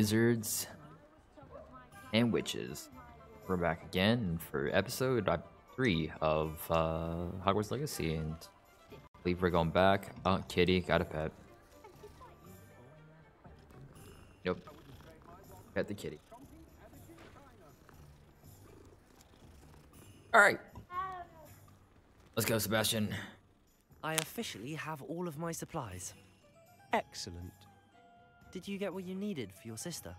wizards and witches. We're back again for episode 3 of Hogwarts Legacy, and I believe we're going back. Oh, kitty, got a pet. Yep, pet the kitty. All right, let's go, Sebastian. I officially have all of my supplies. Excellent. Did you get what you needed for your sister?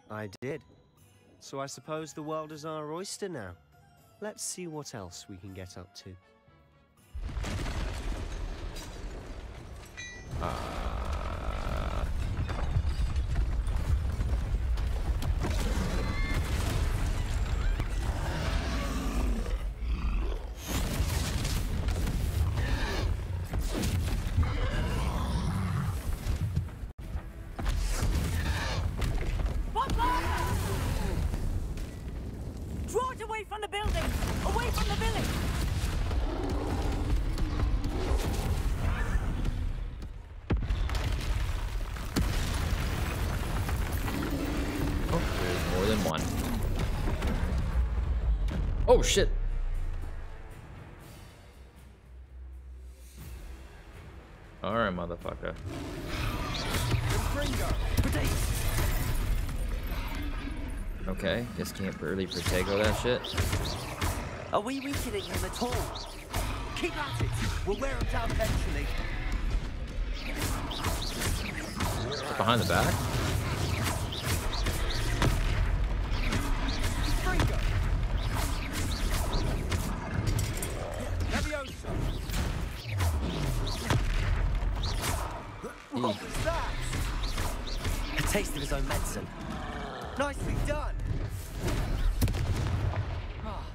I did. So I suppose the world is our oyster now. Let's see what else we can get up to. Draw it away from the building! Away from the village! Oh, there's more than one. Oh, shit. Alright, motherfucker. Okay, guess can't really protego that shit. Are we weakening him at all? Keep at it! We'll wear him down eventually. Behind the back? What was that? A taste of his own medicine. Nicely done.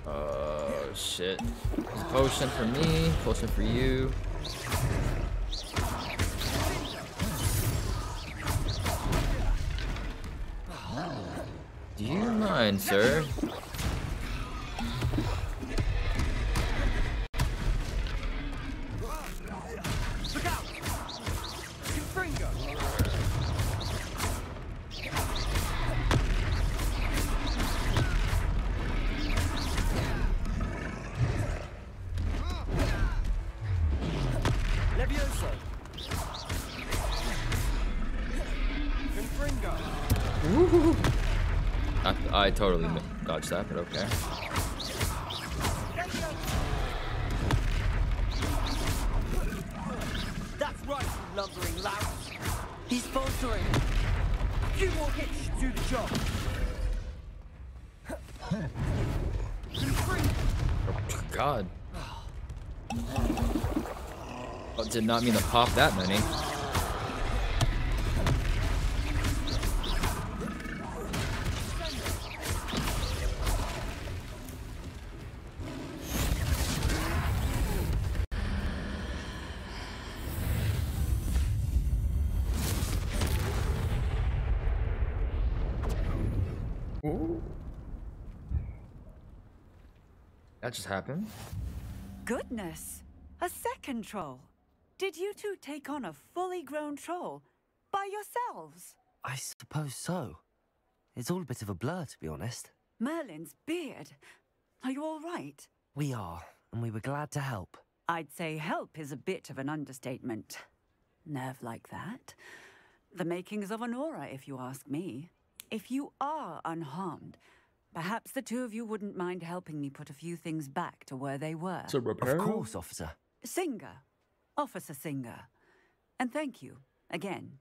Oh, shit. There's a potion for me, potion for you. Do you mind, sir? Look out! Confringo! Levioso! Confringo! Woo-hoo-hoo. I totally dodged that, but okay. That's right, you lumbering lout. He's faltering. A few more hits to do the job. Oh, God. Oh, did not mean to pop that many. Ooh. That just happened. Goodness! A second troll! Did you two take on a fully grown troll? By yourselves? I suppose so. It's all a bit of a blur, to be honest. Merlin's beard. Are you all right? We are, and we were glad to help. I'd say help is a bit of an understatement. Nerve like that. The makings of an aura, if you ask me. If you are unharmed, perhaps the two of you wouldn't mind helping me put a few things back to where they were. So repair? Of course, officer. Singer. Officer Singer. And thank you, again.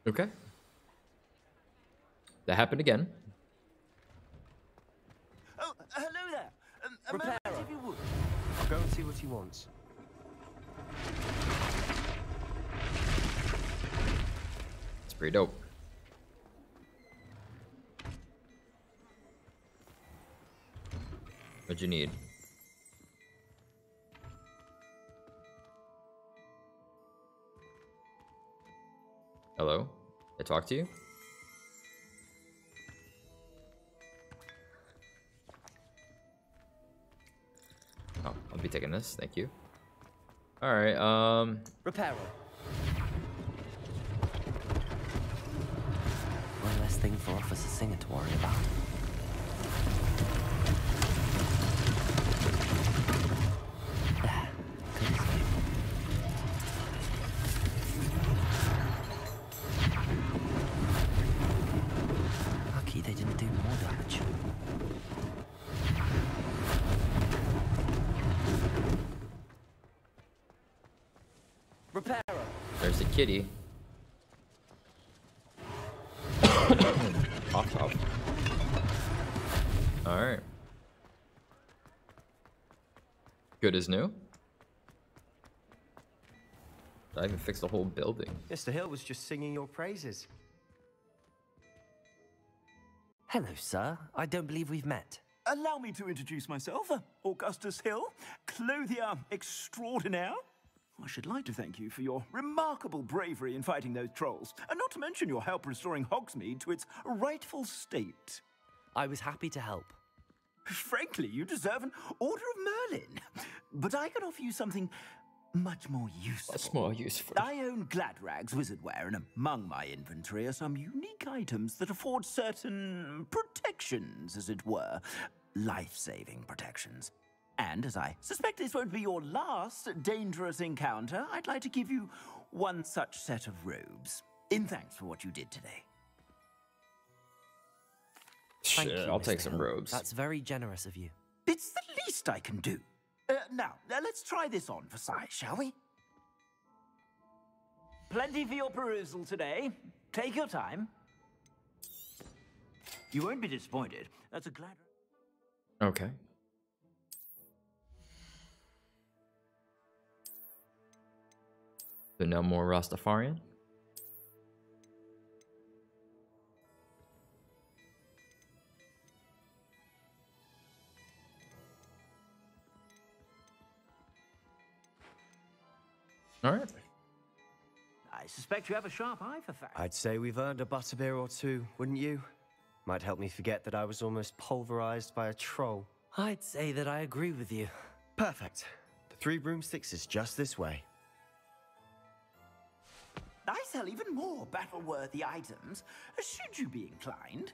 Okay. That happened again. Oh, hello there. A Reparo. moment, if you would. I'll go and see what he wants. It's pretty dope. What'd you need? Hello? I talk to you? Oh, I'll be taking this. Thank you. All right. Reparo. for Officer Singer to worry about. There. Good escape. Lucky they didn't do more damage. Repairer. There's the kitty. Off top. Alright. Good as new. I even fixed the whole building. Mr. Hill was just singing your praises. Hello, sir. I don't believe we've met. Allow me to introduce myself, Augustus Hill, clothier extraordinaire. I should like to thank you for your remarkable bravery in fighting those trolls, and not to mention your help restoring Hogsmeade to its rightful state. I was happy to help. Frankly, you deserve an Order of Merlin, but I can offer you something much more useful. That's more useful. I own Gladrag's wizardware, and among my inventory are some unique items that afford certain protections, as it were. Life-saving protections. And as I suspect this won't be your last dangerous encounter, I'd like to give you one such set of robes, in thanks for what you did today. Thank Shit, you, I'll Mr. take some Hill. robes. That's very generous of you. It's the least I can do. Now, let's try this on for size, shall we? Plenty for your perusal today. Take your time. You won't be disappointed. That's a glad... Okay. So no more Rastafarian? All right. I suspect you have a sharp eye for facts. I'd say we've earned a butterbeer or two, wouldn't you? Might help me forget that I was almost pulverized by a troll. I'd say that I agree with you. Perfect. The 3 broomsticks is just this way. I sell even more battle-worthy items. Should you be inclined,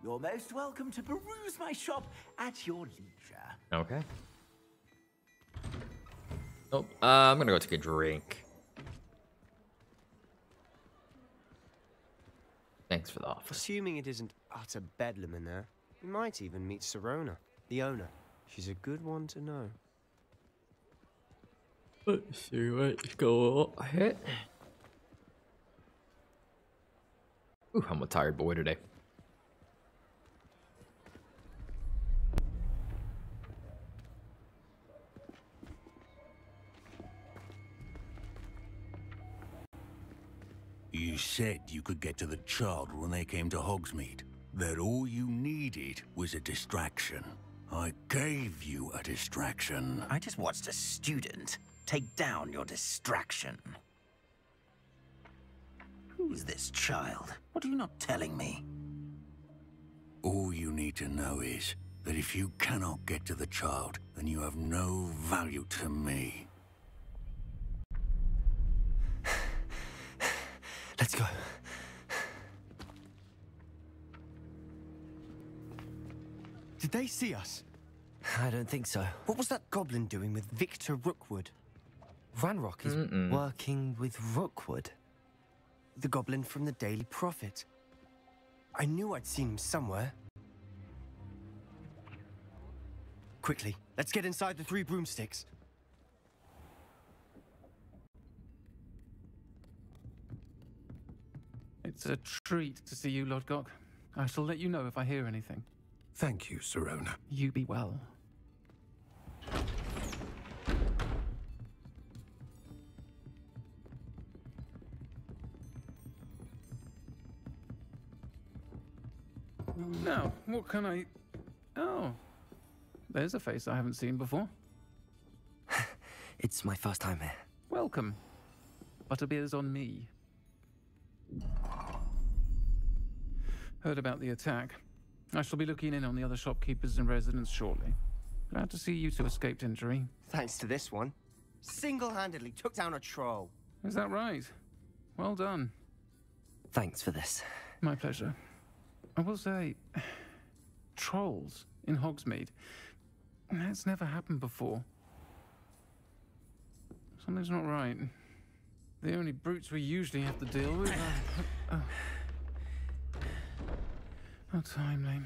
you're most welcome to peruse my shop at your leisure. Okay. Oh, I'm gonna go take a drink. Thanks for the offer. Assuming it isn't utter bedlam in there, we might even meet Sirona, the owner. She's a good one to know. Let's see what's going on here. Ooh, I'm a tired boy today. You said you could get to the child when they came to Hogsmeade. That all you needed was a distraction. I gave you a distraction. I just watched a student take down your distraction. Who is this child? What are you not telling me? All you need to know is that if you cannot get to the child, then you have no value to me. Let's go. Did they see us? I don't think so. What was that goblin doing with Victor Rookwood? Ranrock is working with Rookwood. The goblin from the Daily Prophet. I knew I'd seen him somewhere. Quickly, let's get inside the 3 broomsticks. It's a treat to see you, Lodgok. I shall let you know if I hear anything. Thank you, Sirona. You be well. Now, what can I... Oh, there's a face I haven't seen before. It's my first time here. Welcome. Butterbeer's on me. Heard about the attack. I shall be looking in on the other shopkeepers and residents shortly. Glad to see you two escaped injury. Thanks to this one. Single-handedly took down a troll. Is that right? Well done. Thanks for this. My pleasure. I will say, trolls in Hogsmeade. That's never happened before. Something's not right. The only brutes we usually have to deal with are... How timely.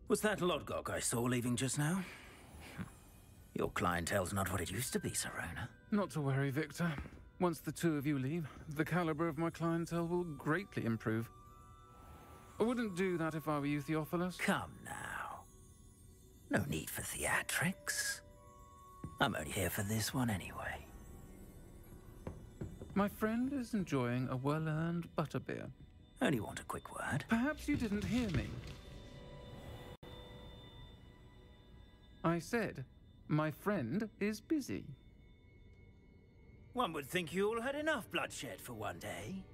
Was that Lodgok I saw leaving just now? Your clientele's not what it used to be, Sirona. Not to worry, Victor. Once the two of you leave, the caliber of my clientele will greatly improve. I wouldn't do that if I were you, Theophilus. Come now. No need for theatrics. I'm only here for this one anyway. My friend is enjoying a well-earned butterbeer. Only want a quick word. Perhaps you didn't hear me. I said, my friend is busy. One would think you all had enough bloodshed for one day.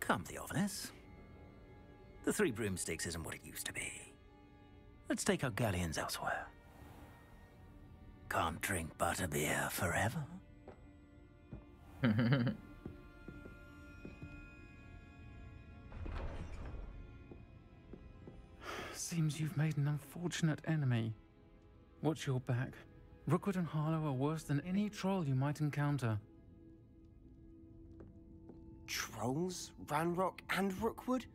Come, Theophilus. The Three Broomsticks isn't what it used to be. Let's take our galleons elsewhere. Can't drink butterbeer forever. Seems you've made an unfortunate enemy. Watch your back. Rookwood and Harlow are worse than any troll you might encounter. Trolls, Ranrock, and Rookwood?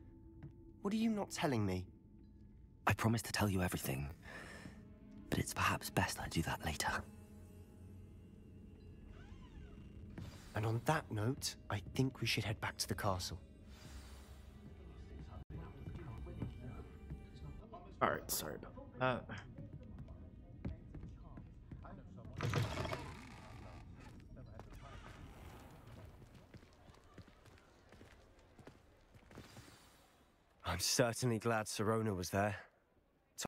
What are you not telling me? I promised to tell you everything, but it's perhaps best I do that later. And on that note, I think we should head back to the castle. Alright, sorry about that. I'm certainly glad Sirona was there.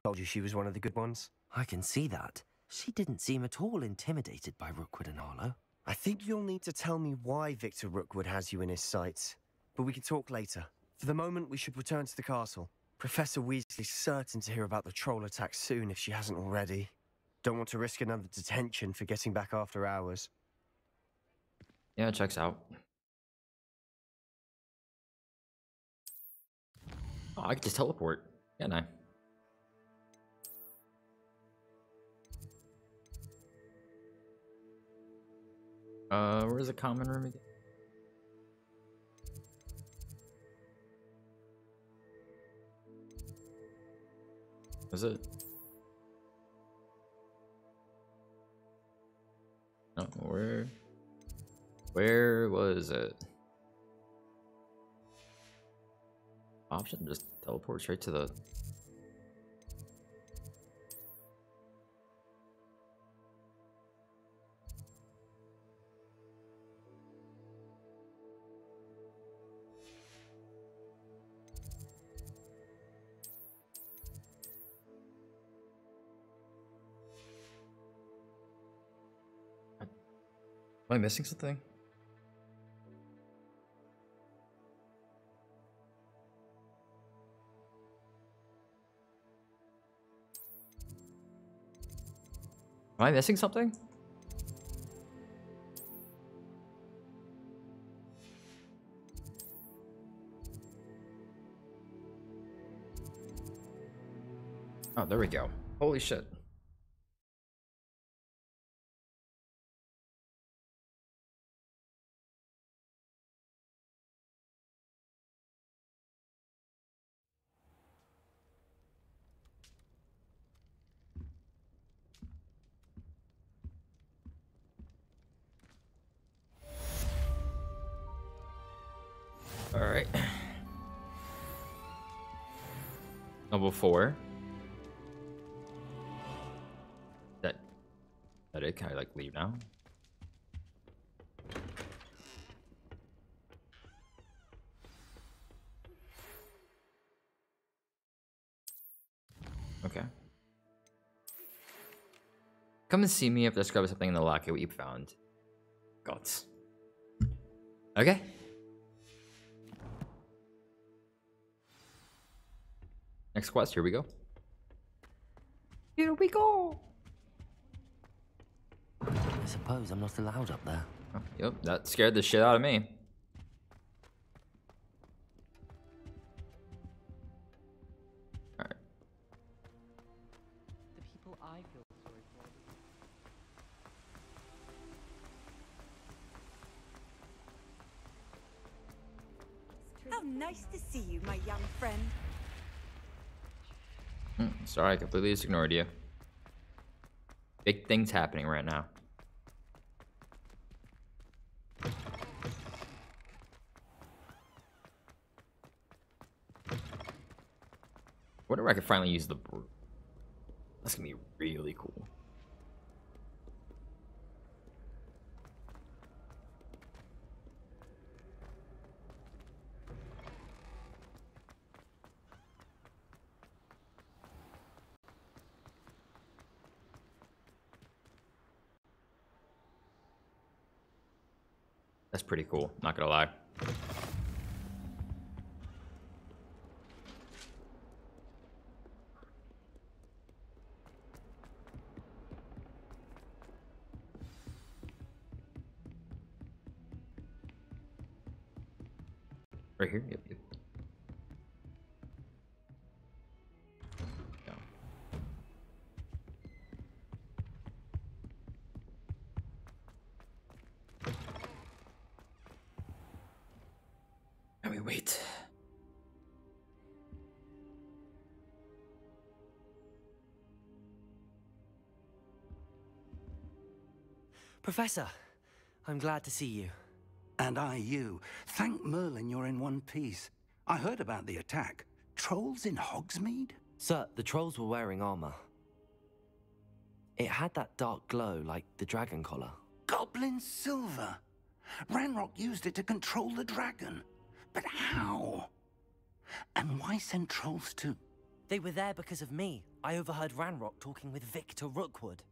Told you she was one of the good ones. I can see that. She didn't seem at all intimidated by Rookwood and Harlow. I think you'll need to tell me why Victor Rookwood has you in his sights. But we can talk later. For the moment, we should return to the castle. Professor Weasley's certain to hear about the troll attack soon if she hasn't already. Don't want to risk another detention for getting back after hours. Yeah, it checks out. Oh, I could just teleport. Yeah, no. Where's the common room again? Is it? Oh, where was it? Option, just teleport straight to the... Am I missing something? Am I missing something? Oh, there we go. Holy shit. All right. Level 4. That it? Can I like leave now? Okay. Come and see me if there's something in the locket we found. Gods. Okay. Next quest, here we go. Here we go! I suppose I'm not allowed up there. Oh, yep, that scared the shit out of me. Alright. The people I feel sorry for. How nice to see you, my young friend. Sorry, I completely just ignored you. Big things happening right now. Wonder if I could finally use the broom. That's gonna be really cool. That's pretty cool, not gonna lie. Right here? Yep, yep. No. Let me wait. Professor, I'm glad to see you. And I you. Thank Merlin you're in one piece. I heard about the attack. Trolls in Hogsmeade? Sir, the trolls were wearing armor. It had that dark glow like the dragon collar. Goblin silver. Ranrock used it to control the dragon. But how? And why send trolls to... They were there because of me. I overheard Ranrock talking with Victor Rookwood.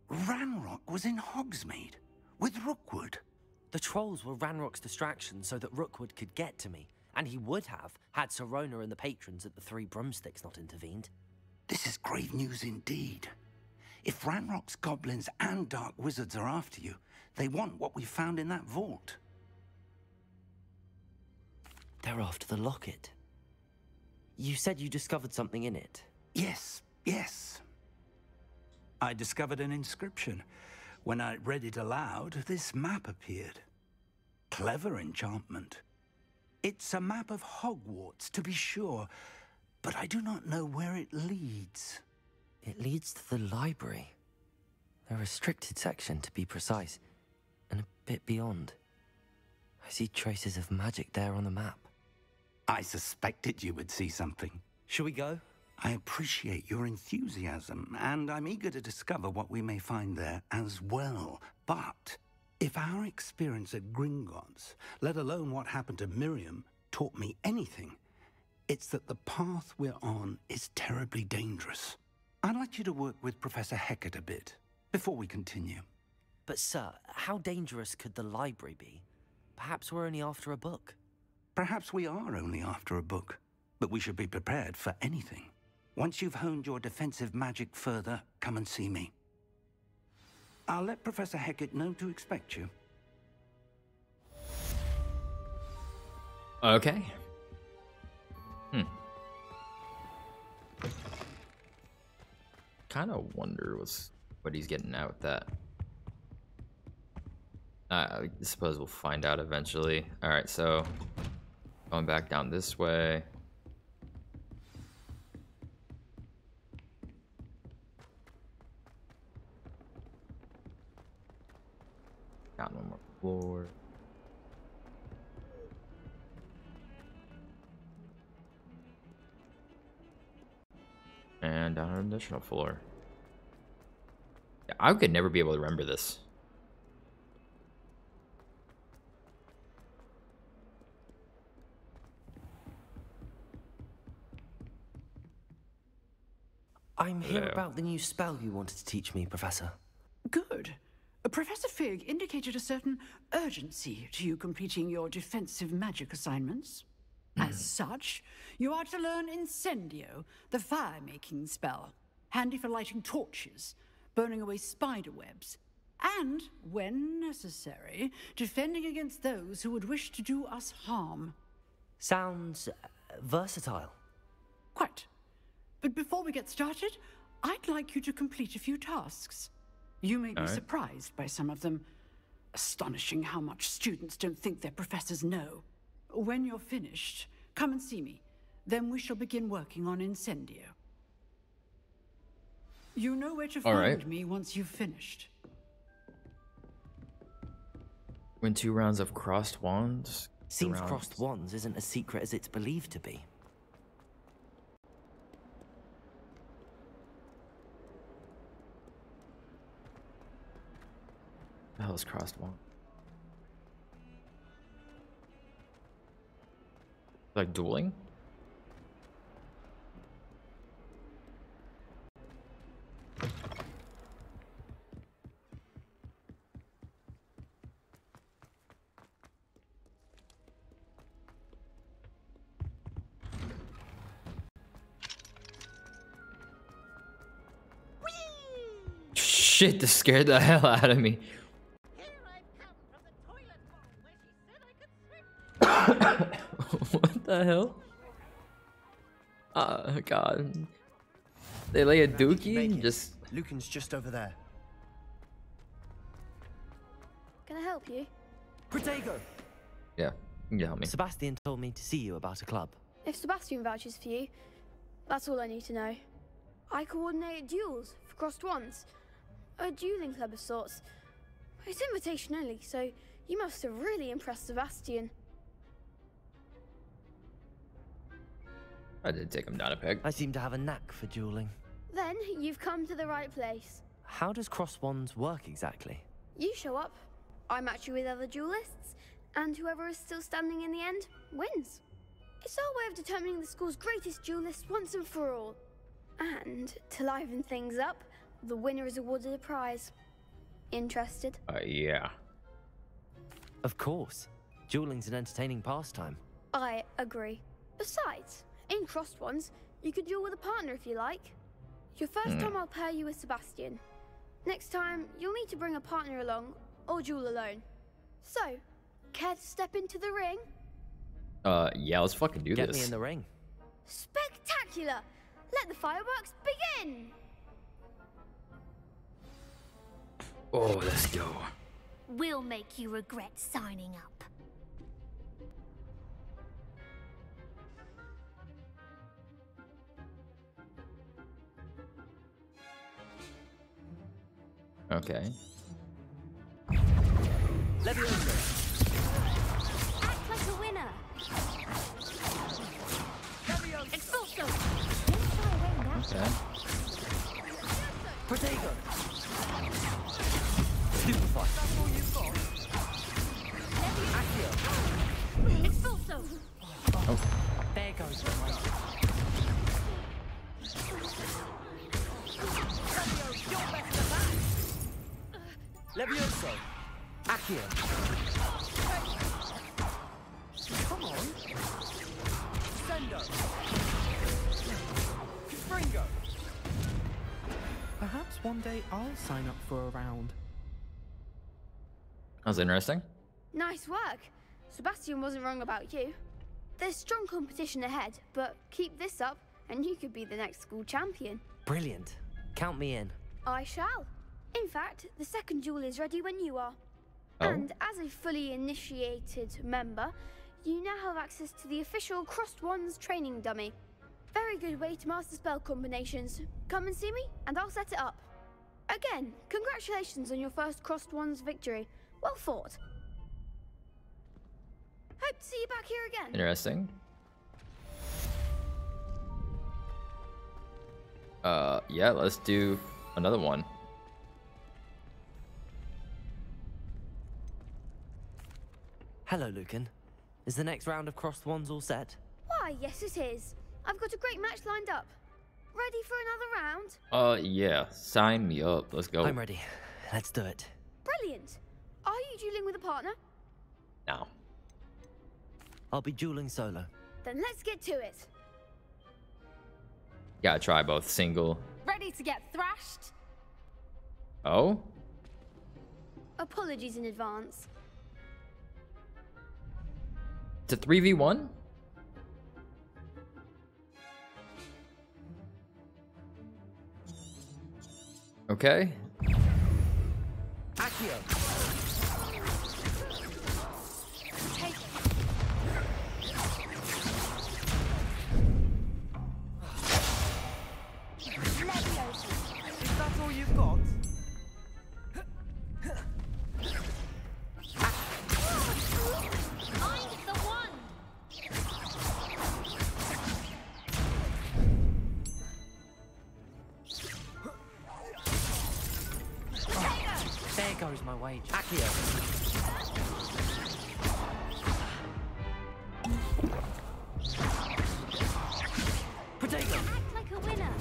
Ranrock was in Hogsmeade? With Rookwood? The trolls were Ranrock's distraction so that Rookwood could get to me. And he would have, had Sirona and the patrons at the Three Broomsticks not intervened. This is grave news indeed. If Ranrock's goblins and dark wizards are after you, they want what we found in that vault. They're after the locket. You said you discovered something in it. Yes, yes. I discovered an inscription. When I read it aloud, this map appeared. Clever enchantment. It's a map of Hogwarts, to be sure, but I do not know where it leads. It leads to the library. A restricted section, to be precise, and a bit beyond. I see traces of magic there on the map. I suspected you would see something. Shall we go? I appreciate your enthusiasm, and I'm eager to discover what we may find there as well. But if our experience at Gringotts, let alone what happened to Miriam, taught me anything, it's that the path we're on is terribly dangerous. I'd like you to work with Professor Hecat a bit before we continue. But sir, how dangerous could the library be? Perhaps we're only after a book. Perhaps we are only after a book, but we should be prepared for anything. Once you've honed your defensive magic further, come and see me. I'll let Professor Hecat know to expect you. Okay. Kind of wonder what he's getting out with that. I suppose we'll find out eventually. All right, so going back down this way. Down one more floor. And down an additional floor. Yeah, I could never be able to remember this. I'm here Hello. about the new spell you wanted to teach me, Professor. Good. Professor Fig indicated a certain urgency to you completing your defensive magic assignments. As such, you are to learn Incendio, the fire-making spell, handy for lighting torches, burning away spider webs, and, when necessary, defending against those who would wish to do us harm. Sounds versatile. Quite. But before we get started, I'd like you to complete a few tasks. You may be surprised by some of them. Astonishing how much students don't think their professors know. When you're finished, come and see me. Then we shall begin working on Incendio. You know where to find me once you've finished. Win 2 rounds of crossed wands. Seems crossed wands isn't as secret as it's believed to be. The hell is crossed wand? Like dueling? Shit, this scared the hell out of me. What the hell? Oh god. They lay a dookie and just... Lucan's just over there. Can I help you? Protego! Yeah, you can help me. Sebastian told me to see you about a club. If Sebastian vouches for you, that's all I need to know. I coordinate duels for crossed wands. A dueling club of sorts. It's invitation only, so you must have really impressed Sebastian. I did take him down a peg. I seem to have a knack for dueling. Then you've come to the right place. How does cross wands work exactly? You show up, I match you with other duelists, and whoever is still standing in the end wins. It's our way of determining the school's greatest duelist once and for all. And to liven things up, the winner is awarded a prize. Interested? Yeah. Of course. Dueling's an entertaining pastime. I agree. Besides, in crossed ones, you could duel with a partner if you like. Your first time I'll pair you with Sebastian. Next time, you'll need to bring a partner along, or duel alone. So, care to step into the ring? Yeah, let's fucking do this. Get me in the ring. Spectacular! Let the fireworks begin! Oh, let's go. We'll make you regret signing up. Okay. Let me in. Act like a winner. It's full scope. Okay. Protego. Stupefy. That's all you've got. Accio. It's full scope. Oh. There goes. Levioso. Accio. Come on. Sendo. Springo. Perhaps one day I'll sign up for a round. That was interesting. Nice work. Sebastian wasn't wrong about you. There's strong competition ahead, but keep this up and you could be the next school champion. Brilliant. Count me in. I shall. In fact, the second duel is ready when you are. Oh. And as a fully initiated member, you now have access to the official Crossed Wands training dummy. Very good way to master spell combinations. Come and see me, and I'll set it up. Again, congratulations on your first Crossed Wands victory. Well fought. Hope to see you back here again. Interesting. Yeah, let's do another one. Hello, Lucan. Is the next round of crossed wands all set? Why, yes it is. I've got a great match lined up. Ready for another round? Yeah. Sign me up. Let's go. I'm ready. Let's do it. Brilliant. Are you dueling with a partner? Now. I'll be dueling solo. Then let's get to it. Gotta try both single. Ready to get thrashed? Oh? Apologies in advance. It's a 3v1? Okay. Accio. Take it. Is that all you've got? I'm the one. There goes my wage. Accio. Potato. Act like a winner.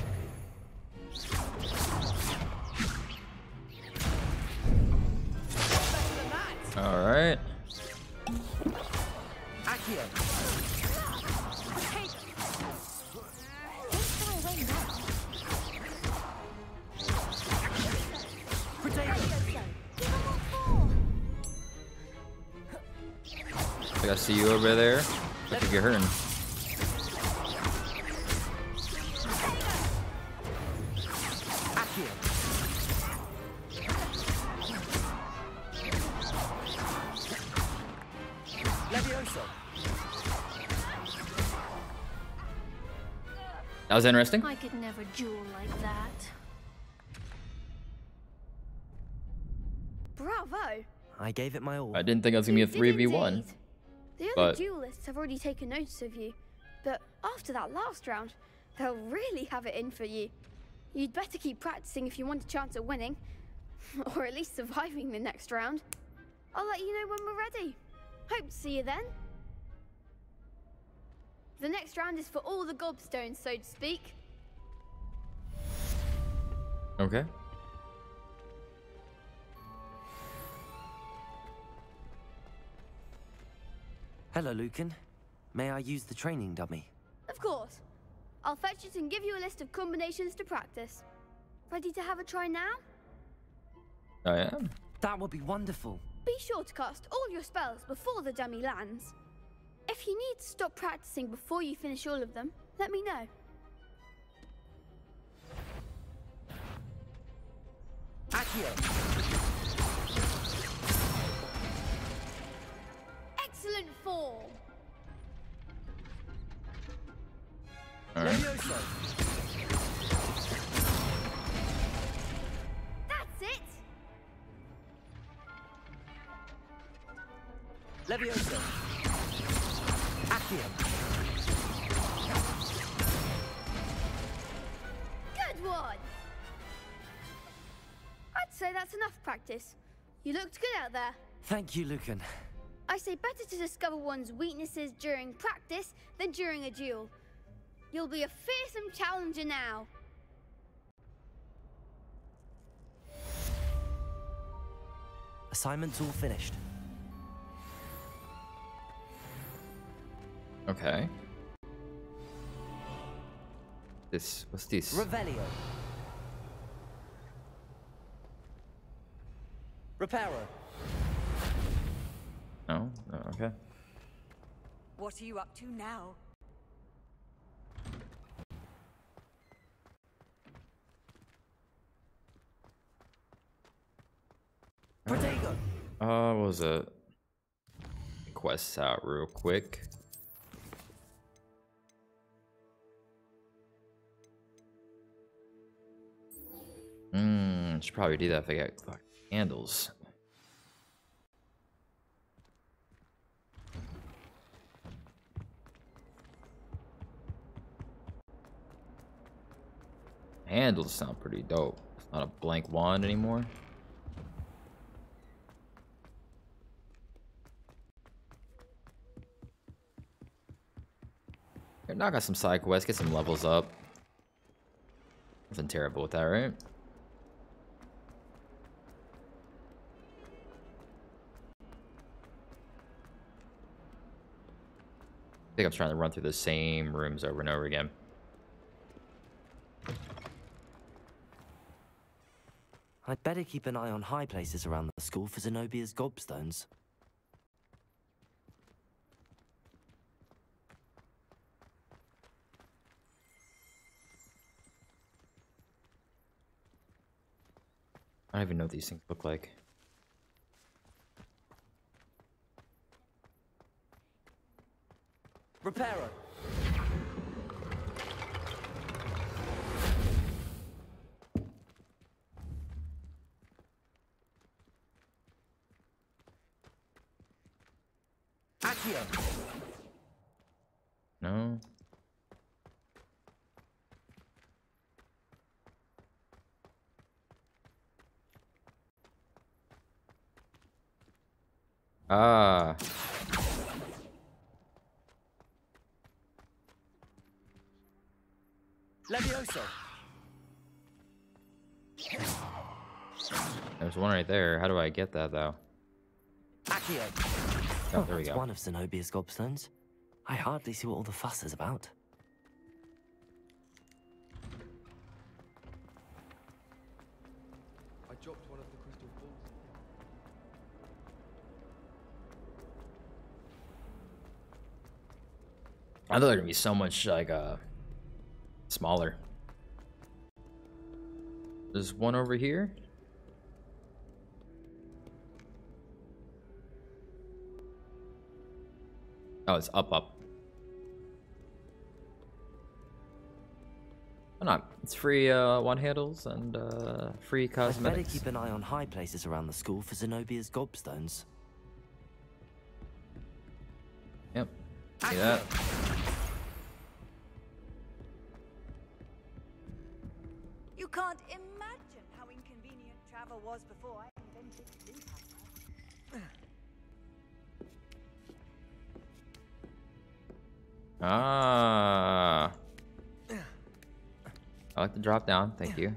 Better than that. All right. Accio. Potato. Don't shy away now. Potato. Give them all four. I gotta see you over there. I think you're hurting. Accio. Levioso. That was interesting. I could never duel like that. Bravo! I gave it my all. I didn't think it was gonna be a You did 3v1. indeed. The other but- duelists have already taken notice of you, but after that last round, they'll really have it in for you. You'd better keep practicing if you want a chance at winning, or at least surviving the next round. I'll let you know when we're ready. Hope to see you then. The next round is for all the gobstones, so to speak. Okay. Hello, Lucan. May I use the training dummy? Of course. I'll fetch it and give you a list of combinations to practice. Ready to have a try now? I am. That would be wonderful. Be sure to cast all your spells before the dummy lands. If you need to stop practicing before you finish all of them, let me know. Accio. Excellent form! All right. Levioso. That's it! Levioso. Accio. Good one! I'd say that's enough practice. You looked good out there. Thank you, Lucan. I say better to discover one's weaknesses during practice than during a duel. You'll be a fearsome challenger now. Assignment's all finished. Okay. What's this? Revelio. Reparo. No? Oh, okay. What are you up to now? Protego. What was it? Quests out real quick. Should probably do that if I get candles. Handles sound pretty dope. It's not a blank wand anymore. Here, knock out some side quests, get some levels up. Nothing terrible with that, right? I think I'm trying to run through the same rooms over and over again. I'd better keep an eye on high places around the school for Zenobia's gobstones. I don't even know what these things look like. Reparo. Accio. No. Ah. Levioso. There's one right there. How do I get that though? Accio. Oh, there we That's go. one of Zenobia's gobstones. I hardly see what all the fuss is about. I dropped one of the crystal balls. I thought they're gonna be so much like smaller. There's one over here. Oh, it's up. Why not? It's free one handles and free I'd better cosmetics. keep an eye on high places around the school for Zenobia's gobstones. Yep. See that? You can't imagine how inconvenient travel was before I invented sleep apnea. Ah. I like the drop down. Thank you.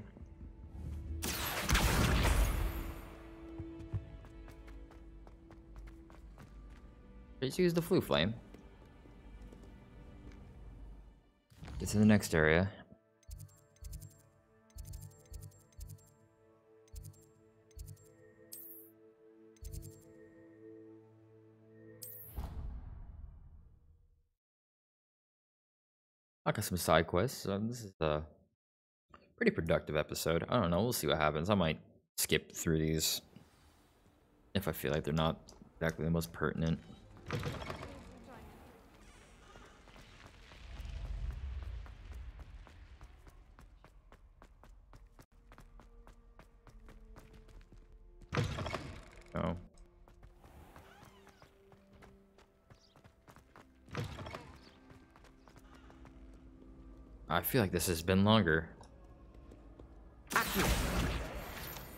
Just use the flu flame. Get to the next area. I got some side quests. This is a pretty productive episode. I don't know. We'll see what happens. I might skip through these if I feel like they're not exactly the most pertinent. Oh. I feel like this has been longer.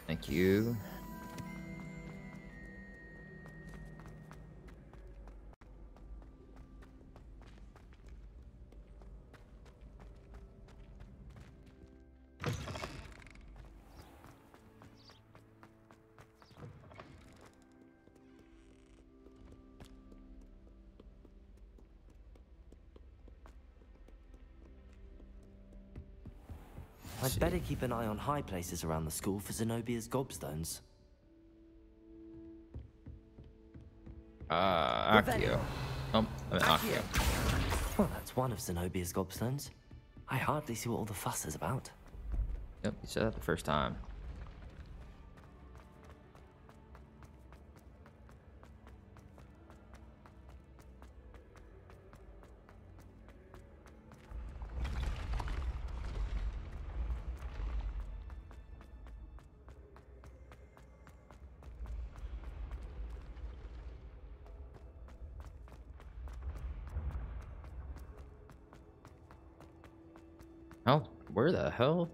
Thank you. I'd better keep an eye on high places around the school for Zenobia's gobstones. Accio. Oh, I mean Accio. Well, that's one of Zenobia's gobstones. I hardly see what all the fuss is about. Yep, you said that the first time. Oh, where the hell?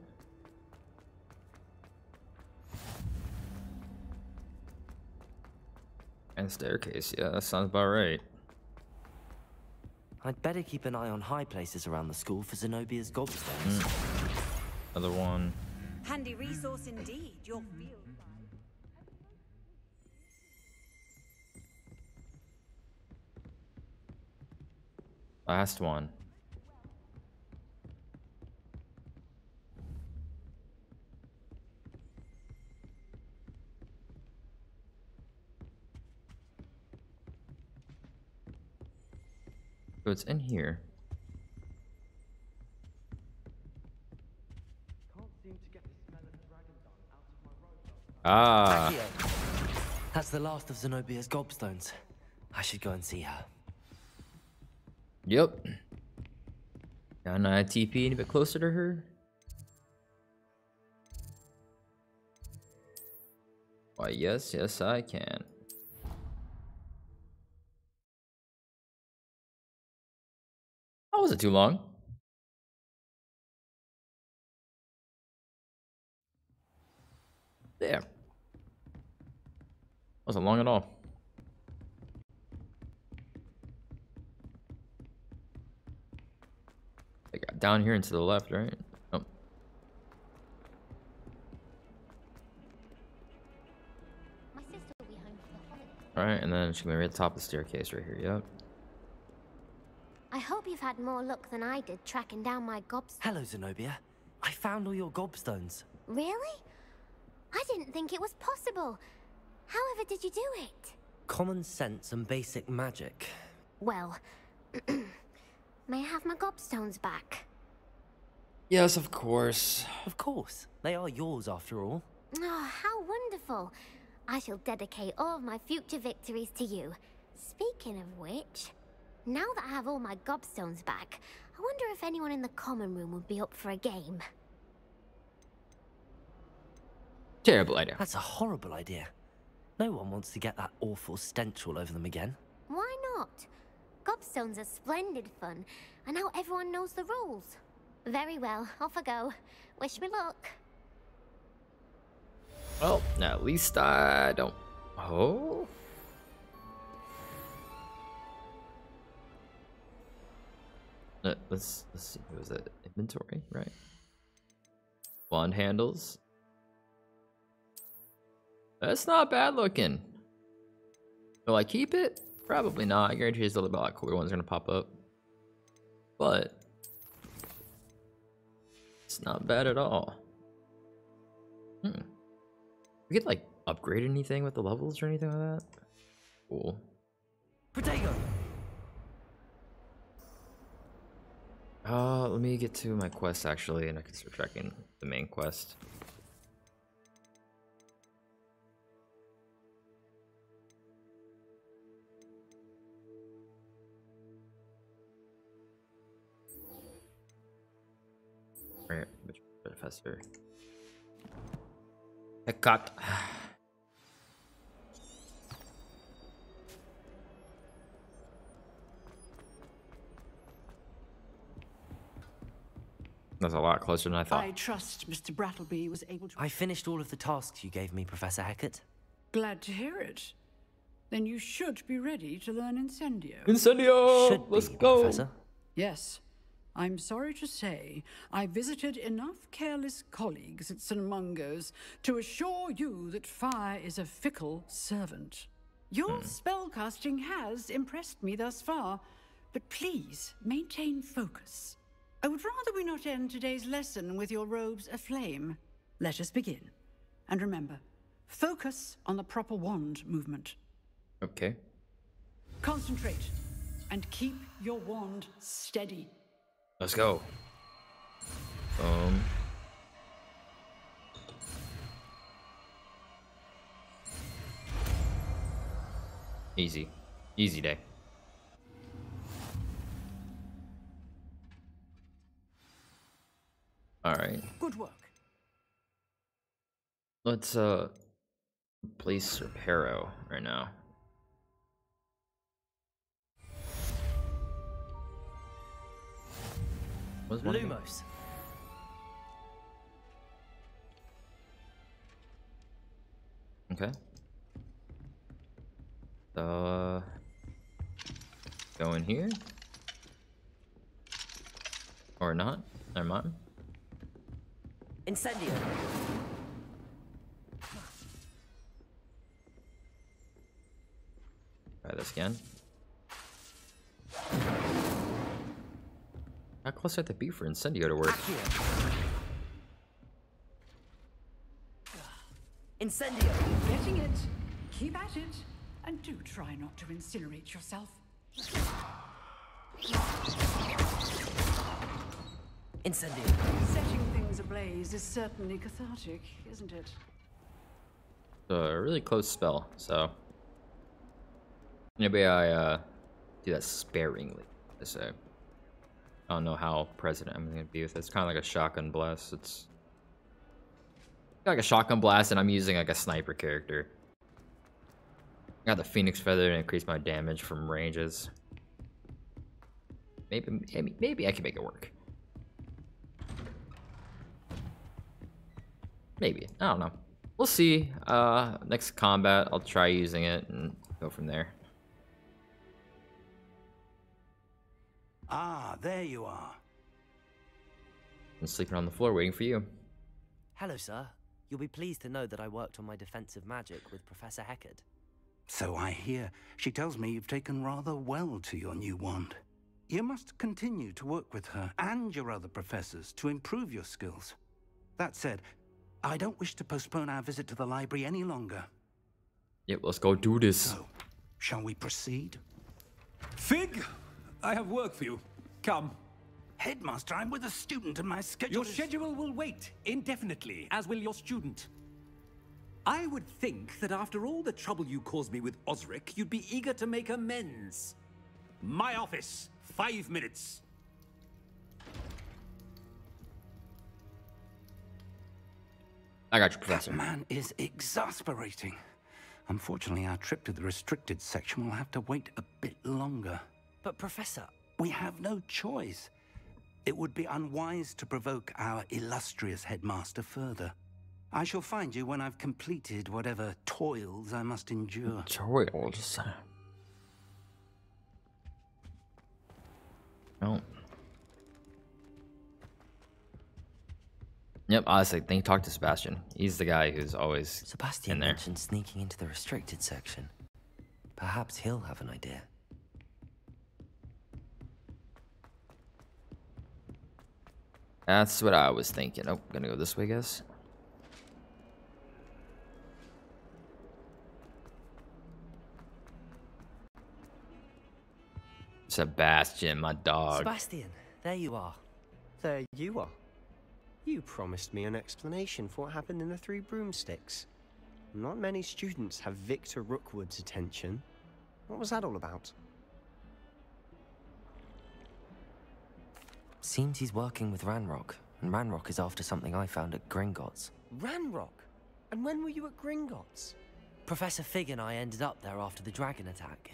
And staircase, yeah, that sounds about right. I'd better keep an eye on high places around the school for Zenobia's gobstones. Another one. Handy resource indeed, your field. Last one. So it's in here. Ah. Accio. That's the last of Zenobia's gobstones. I should go and see her. Yep. Can I TP a bit closer to her? Why, yes, yes, I can. That wasn't too long. There. Wasn't long at all. I got down here and to the left, right? Oh. Alright, and then she's gonna be right at the top of the staircase right here, yep. I hope you've had more luck than I did tracking down my gobstones. Hello, Zenobia. I found all your gobstones. Really? I didn't think it was possible. However did you do it? Common sense and basic magic. Well, may I have my gobstones back? Yes, of course. Of course. They are yours after all. Oh, how wonderful. I shall dedicate all of my future victories to you. Speaking of which, now that I have all my gobstones back, I wonder if anyone in the common room would be up for a game. Terrible idea. That's a horrible idea. No one wants to get that awful stench all over them again. Why not? Gobstones are splendid fun, and now everyone knows the rules. Very well, off I go. Wish me luck. Well, at least I don't. Oh. Let's see. What was that? Inventory, right? Wand handles. That's not bad looking. Will I keep it? Probably not. I guarantee there's a lot of cooler ones gonna pop up. But it's not bad at all. We could like upgrade anything with the levels or anything like that. Cool. Potato. Let me get to my quest actually, and I can start tracking the main quest. Right, which professor? Hecate. That's a lot closer than I thought. I trust Mr. Brattleby was able to... I finished all of the tasks you gave me, Professor Hecate. Glad to hear it. Then you should be ready to learn Incendio. Incendio! Let's go! Professor. Yes. I'm sorry to say, I visited enough careless colleagues at St. Mungo's to assure you that fire is a fickle servant. Your spellcasting has impressed me thus far, but please maintain focus. I would rather we not end today's lesson with your robes aflame. Let us begin. And remember, focus on the proper wand movement. Okay. Concentrate, and keep your wand steady. Let's go. Easy. Easy day. Alright. Good work. Let's place Reparo right now. What's one Lumos. Okay. So go in here. Or not. Never mind. Incendio. Try this again. How close do I have to be for Incendio to work? Incendio. Getting it. Keep at it. And do try not to incinerate yourself. Incendio. Setting things ablaze is certainly cathartic, isn't it? A really close spell, so maybe I do that sparingly. So I don't know how present I'm gonna be with it. It's kind of like a shotgun blast. It's like a shotgun blast, and I'm using like a sniper character. I got the Phoenix Feather to increase my damage from ranges. Maybe I can make it work. Maybe. I don't know. We'll see. Next combat, I'll try using it and go from there. Ah, there you are. I'm sleeping on the floor waiting for you. Hello, sir. You'll be pleased to know that I worked on my defensive magic with Professor Heckard. So I hear. She tells me you've taken rather well to your new wand. You must continue to work with her and your other professors to improve your skills. That said, I don't wish to postpone our visit to the library any longer. Yep, let's go do this. So, shall we proceed? Fig, I have work for you. Come. Headmaster, I'm with a student and my schedule Your schedule will wait indefinitely, as will your student. I would think that after all the trouble you caused me with Osric, you'd be eager to make amends. My office, 5 minutes. I got you, Professor. That man is exasperating. Unfortunately, our trip to the restricted section will have to wait a bit longer. But, Professor... We have no choice. It would be unwise to provoke our illustrious headmaster further. I shall find you when I've completed whatever toils I must endure. Toils? No. Yep, honestly, talk to Sebastian. He's the guy who's always Sebastian in there. mentioned sneaking into the restricted section. Perhaps he'll have an idea. That's what I was thinking. Oh, gonna go this way, guys. Sebastian, my dog. Sebastian, there you are. There you are. You promised me an explanation for what happened in the Three Broomsticks. Not many students have Victor Rookwood's attention. What was that all about? Seems he's working with Ranrock, and Ranrock is after something I found at Gringotts. Ranrock? And when were you at Gringotts? Professor Fig and I ended up there after the dragon attack.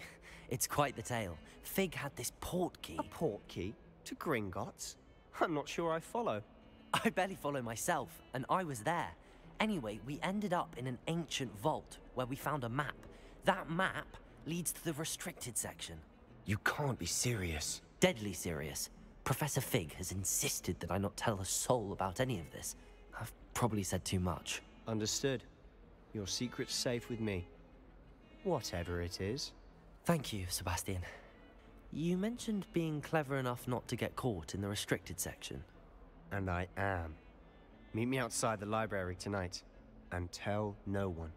It's quite the tale. Fig had this port key. A port key? To Gringotts? I'm not sure I follow. I barely follow myself, and I was there. Anyway, we ended up in an ancient vault where we found a map. That map leads to the restricted section. You can't be serious. Deadly serious. Professor Fig has insisted that I not tell a soul about any of this. I've probably said too much. Understood. Your secret's safe with me. Whatever it is. Thank you, Sebastian. You mentioned being clever enough not to get caught in the restricted section. And I am. Meet me outside the library tonight. And tell no one.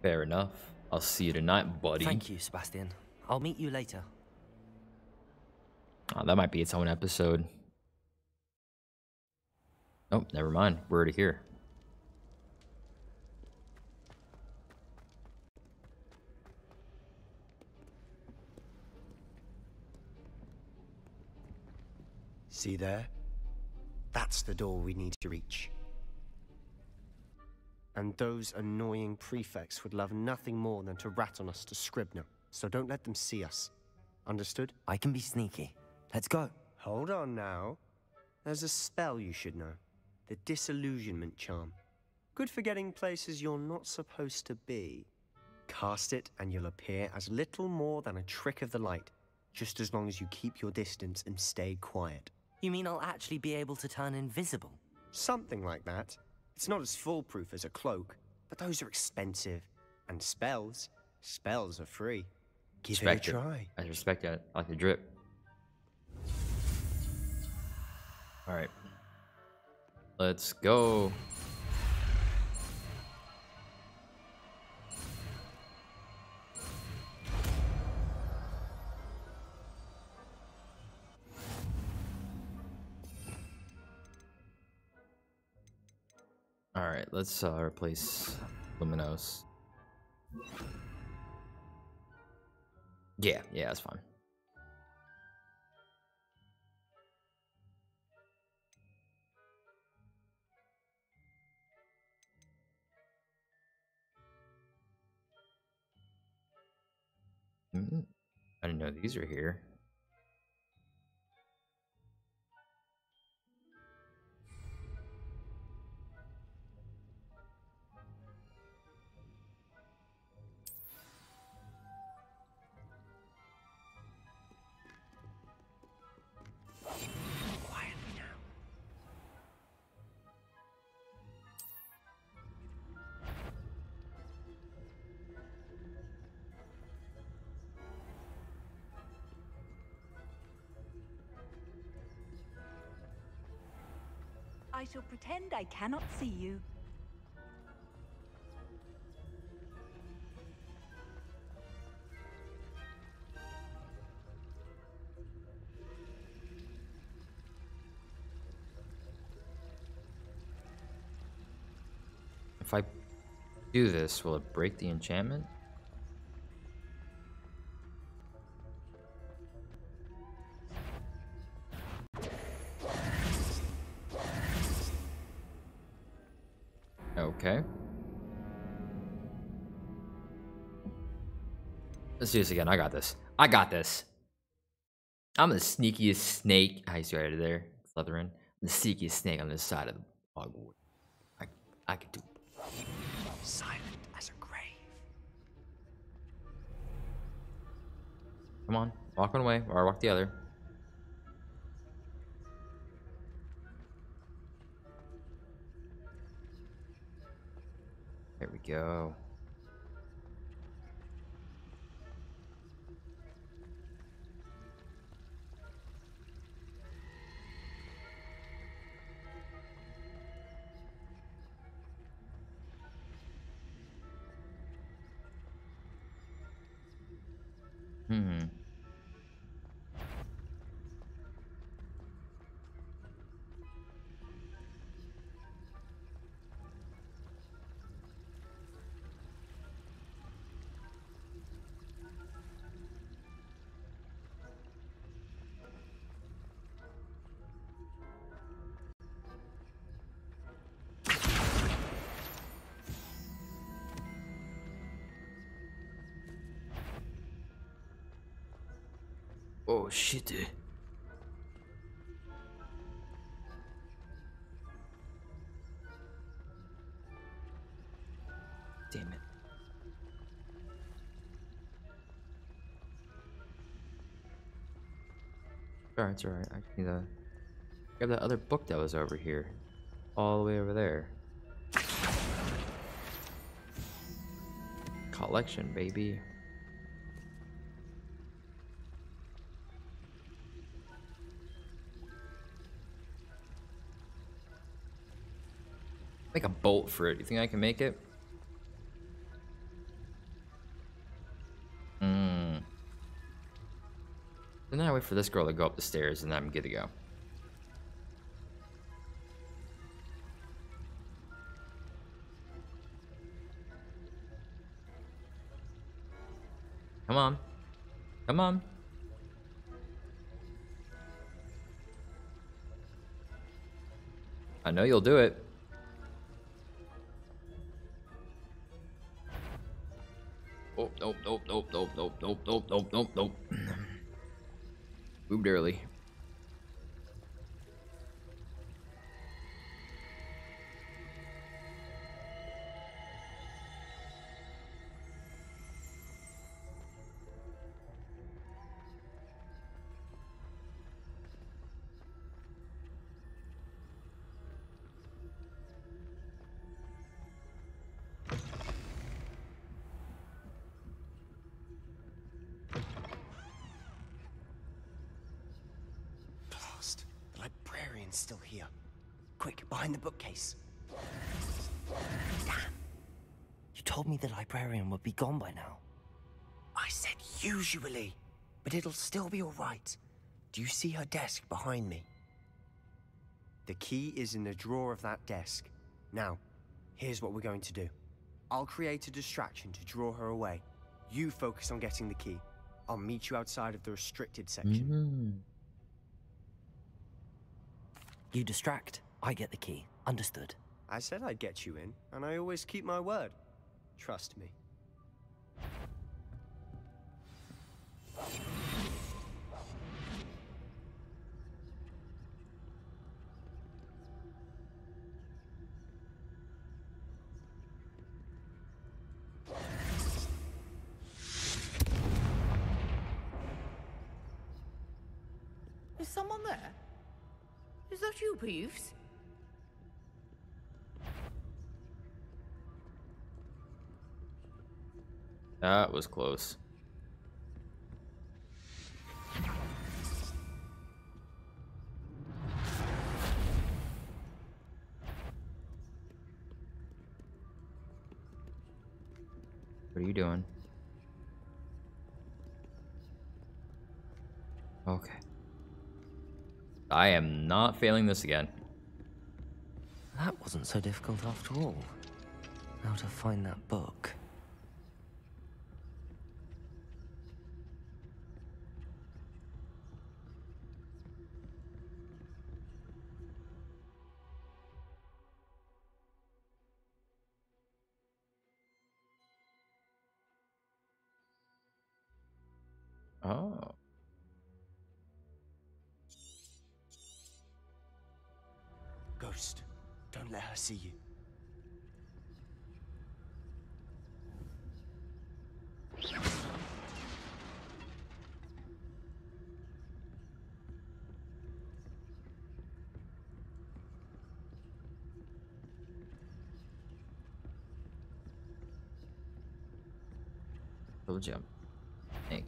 Fair enough. I'll see you tonight, buddy. Thank you, Sebastian. I'll meet you later. Oh, that might be its own episode. Oh, never mind. We're already here. See there? That's the door we need to reach. And those annoying prefects would love nothing more than to rat on us to Scribner, so don't let them see us. Understood? I can be sneaky. Let's go. Hold on now. There's a spell you should know. The Disillusionment Charm. Good for getting places you're not supposed to be. Cast it and you'll appear as little more than a trick of the light, just as long as you keep your distance and stay quiet. You mean I'll actually be able to turn invisible? Something like that. It's not as foolproof as a cloak, but those are expensive. And spells are free. Give it a try. I respect it. I like the drip. Alright. Let's go. Alright, let's replace Luminos. Yeah, that's fine. I didn't know these are here. Quietly now. I shall pretend I cannot see you. If I do this, will it break the enchantment? Okay. Let's do this again. I got this. I got this. I'm the sneakiest snake. I see right there, Slytherin. The sneakiest snake on this side of the Hogwarts. I could do. Silent as a grave. Come on, walk one way, or walk the other. There we go. Oh shit. Damn it. Alright, it's alright. I just need to grab that other book that was over here. All the way over there. Collection, baby. Make a bolt for it. You think I can make it? And then I wait for this girl to go up the stairs and I'm good to go. Come on. Come on. I know you'll do it. Oh, nope, nope, nope, nope, nope, nope, nope, nope, nope, nope. Moved early. The librarian's still here. Quick, behind the bookcase. Damn. You told me the librarian would be gone by now. I said usually, but it'll still be all right. Do you see her desk behind me? The key is in the drawer of that desk. Now, Here's what we're going to do. I'll create a distraction to draw her away. You focus on getting the key. I'll meet you outside of the restricted section. You distract, I get the key. Understood. I said I'd get you in, and I always keep my word. Trust me. Is someone there? Is that you, Peeves? That was close. What are you doing? Okay. I am not failing this again. That wasn't so difficult after all. How to find that book. Oh. Ghost, don't let her see you. Double jump. Hey.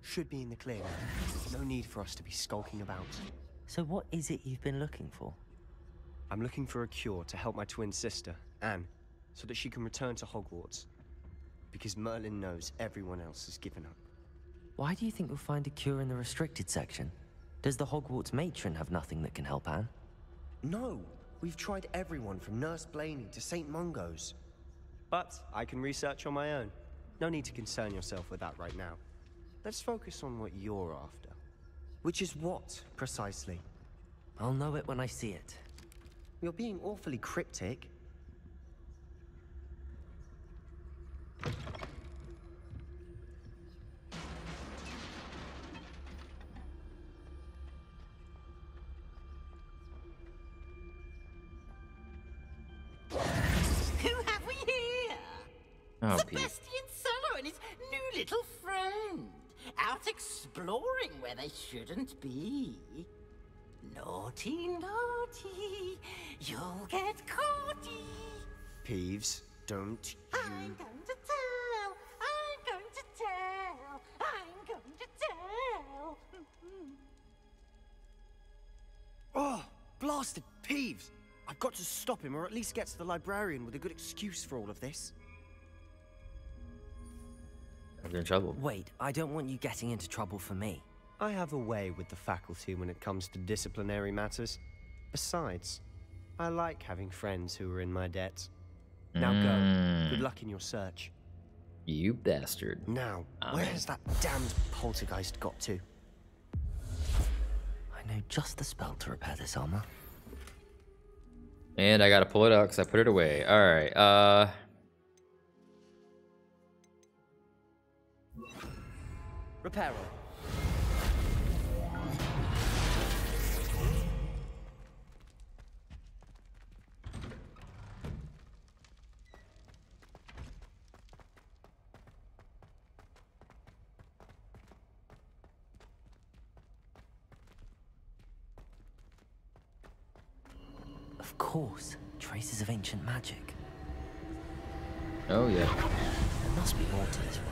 Should be in the clear now. No need for us to be skulking about. So what is it you've been looking for? I'm looking for a cure to help my twin sister, Anne, so that she can return to Hogwarts. Because Merlin knows everyone else has given up. Why do you think you'll find a cure in the restricted section? Does the Hogwarts matron have nothing that can help Anne? No! We've tried everyone from Nurse Blaney to St. Mungo's. But I can research on my own. No need to concern yourself with that right now. Let's focus on what you're after. Which is what, precisely? I'll know it when I see it. You're being awfully cryptic. Who have we here? Oh, Sebastian Cello and his new little friend. Out exploring where they shouldn't be. Naughty, naughty, you'll get caughty. Peeves, don't you... I'm going to tell, I'm going to tell, I'm going to tell. Oh, blasted Peeves! I've got to stop him, or at least get to the librarian with a good excuse for all of this. You're in trouble. Wait, I don't want you getting into trouble for me. I have a way with the faculty when it comes to disciplinary matters. Besides, I like having friends who are in my debt. Now go. Good luck in your search. You bastard. Now, where has that damned poltergeist got to? I know just the spell to repair this armor. And I gotta pull it out because I put it away. Alright, Reparo. Of course, traces of ancient magic. oh yeah. There must be more to this one.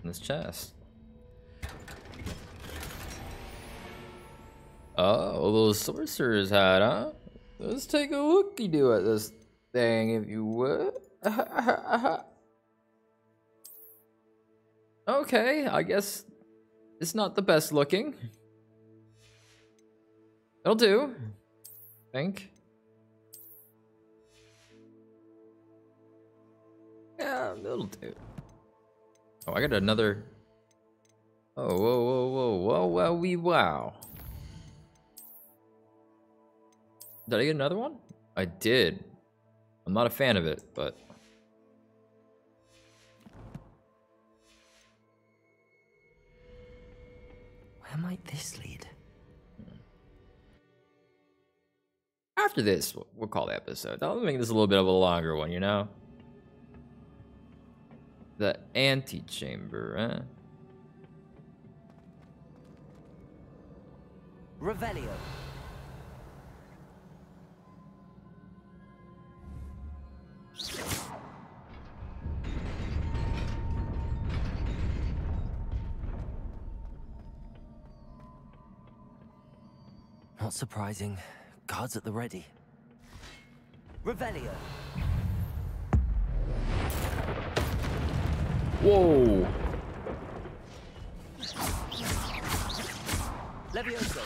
in this chest? Oh, a little sorcerer's hat, huh? Let's take a looky-do at this thing, if you would. Okay, I guess it's not the best looking. It'll do, I think. Yeah, it'll do. Oh, I got another. Oh, whoa, whoa, whoa, whoa, wow, wee, wow. Did I get another one? I did. I'm not a fan of it, but. Where might this lead? After this, we'll call the episode. I'll make this a little bit of a longer one, you know? The antechamber, huh? Revelio. Not surprising. Guards at the ready. Revelio. Whoa. Levioso.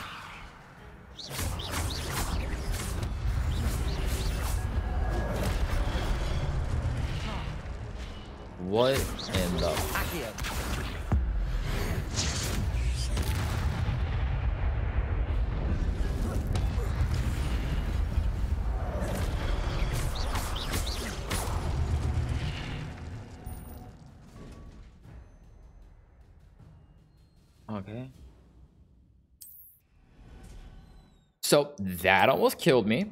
What in the? Accio. Okay. So that almost killed me.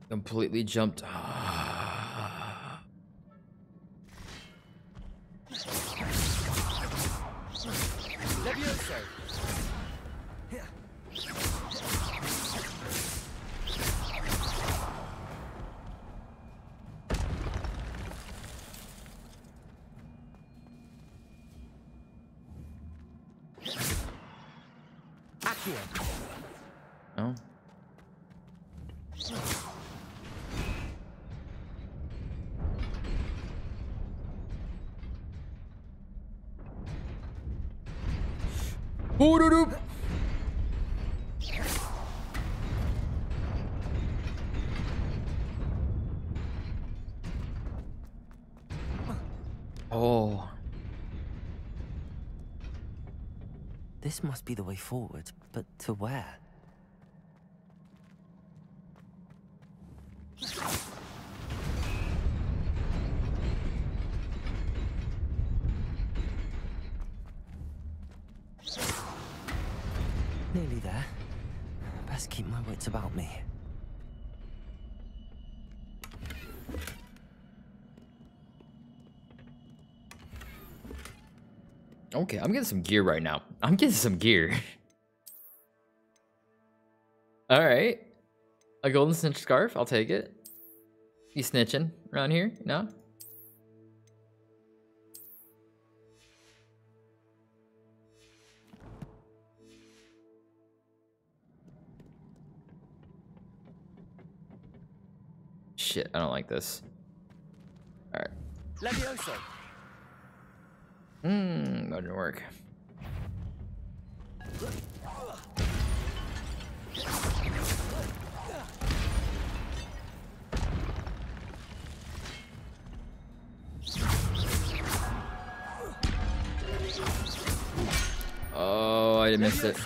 Completely jumped. Levioso. Oh. Boo-doo-doo. Oh. This must be the way forward, but to where? Nearly there. Best keep my wits about me. Okay, I'm getting some gear right now. I'm getting some gear. All right. A golden snitch scarf. I'll take it. You snitching around here? No? Shit, I don't like this. All right. Levioso. That didn't work. Oh, I missed it.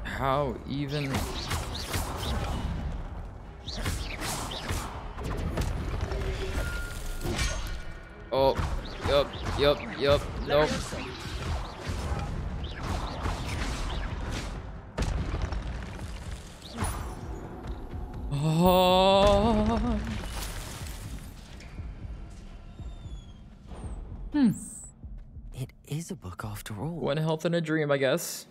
How even? Oh, yup, nope. a book after all. One health and a dream, I guess.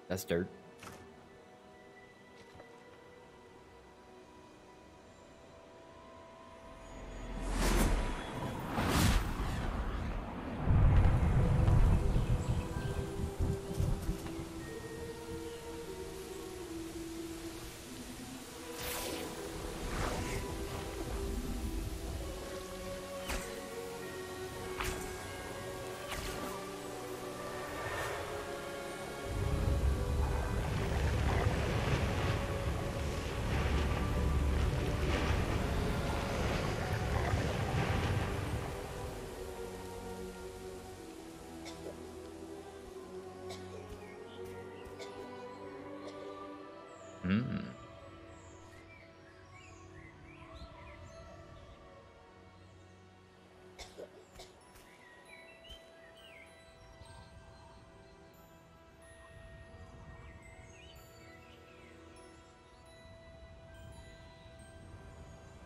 That's dirt.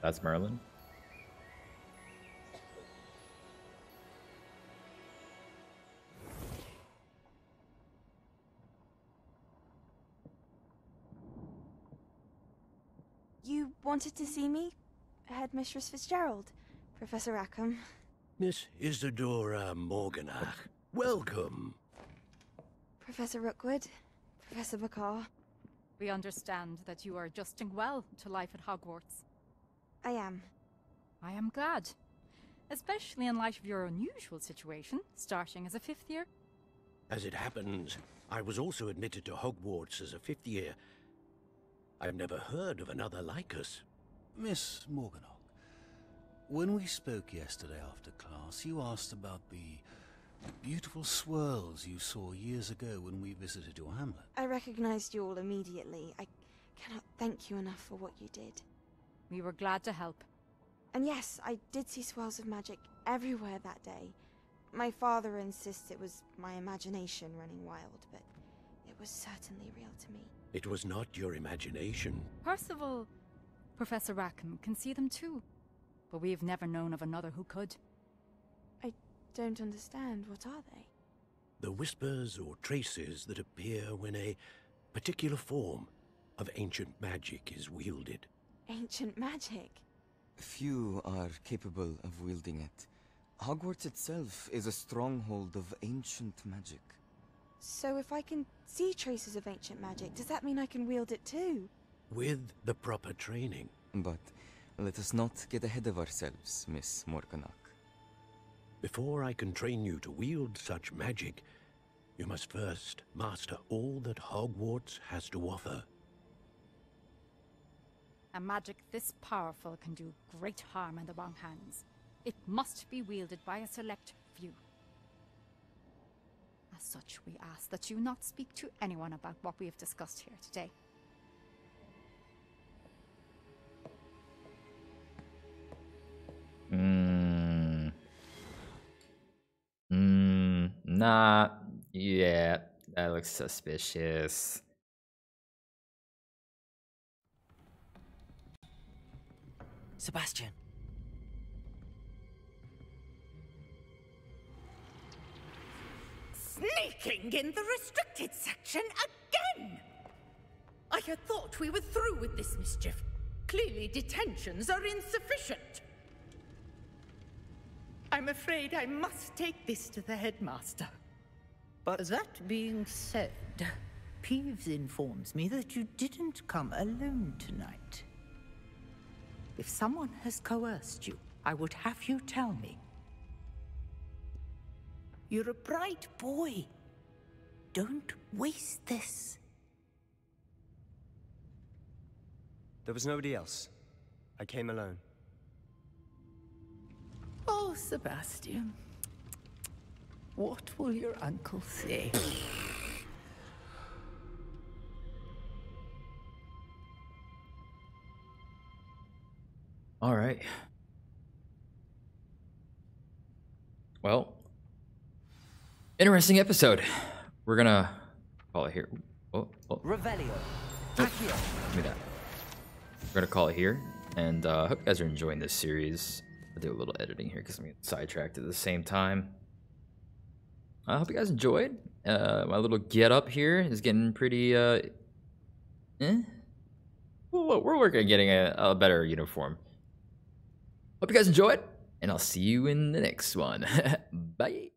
That's Merlin. You wanted to see me? Headmistress Fitzgerald, Professor Rackham. Miss Isadora Morganach, welcome. Professor Rookwood, Professor McCaw. We understand that you are adjusting well to life at Hogwarts. I am. I am glad. Especially in light of your unusual situation, starting as a 5th year. As it happens, I was also admitted to Hogwarts as a 5th year. I've never heard of another like us. Miss Morganach, when we spoke yesterday after class, you asked about the beautiful swirls you saw years ago when we visited your hamlet. I recognized you all immediately. I cannot thank you enough for what you did. We were glad to help. And yes, I did see swirls of magic everywhere that day. My father insists it was my imagination running wild, but it was certainly real to me. It was not your imagination. Percival, Professor Rackham can see them too. But we have never known of another who could. I don't understand. What are they? The whispers or traces that appear when a particular form of ancient magic is wielded. Ancient magic? Few are capable of wielding it. Hogwarts itself is a stronghold of ancient magic. So if I can see traces of ancient magic, does that mean I can wield it too? With the proper training. But let us not get ahead of ourselves, Miss Morganach. Before I can train you to wield such magic, you must first master all that Hogwarts has to offer. A magic this powerful can do great harm in the wrong hands. It must be wielded by a select few. As such, we ask that you not speak to anyone about what we have discussed here today. Nah. Yeah, that looks suspicious. Sebastian. Sneaking in the restricted section again! I had thought we were through with this mischief. Clearly detentions are insufficient. I'm afraid I must take this to the headmaster. But that being said, Peeves informs me that you didn't come alone tonight. If someone has coerced you, I would have you tell me. You're a bright boy. Don't waste this. there was nobody else. I came alone. Oh, Sebastian. What will your uncle say? All right. Well, interesting episode. We're gonna call it here. Oh. Revelio. Give me that. We're gonna call it here, and I hope you guys are enjoying this series. I'll do a little editing here because I'm getting sidetracked at the same time. I hope you guys enjoyed. My little get up here is getting pretty. We're working on getting a better uniform. Hope you guys enjoyed, and I'll see you in the next one. Bye.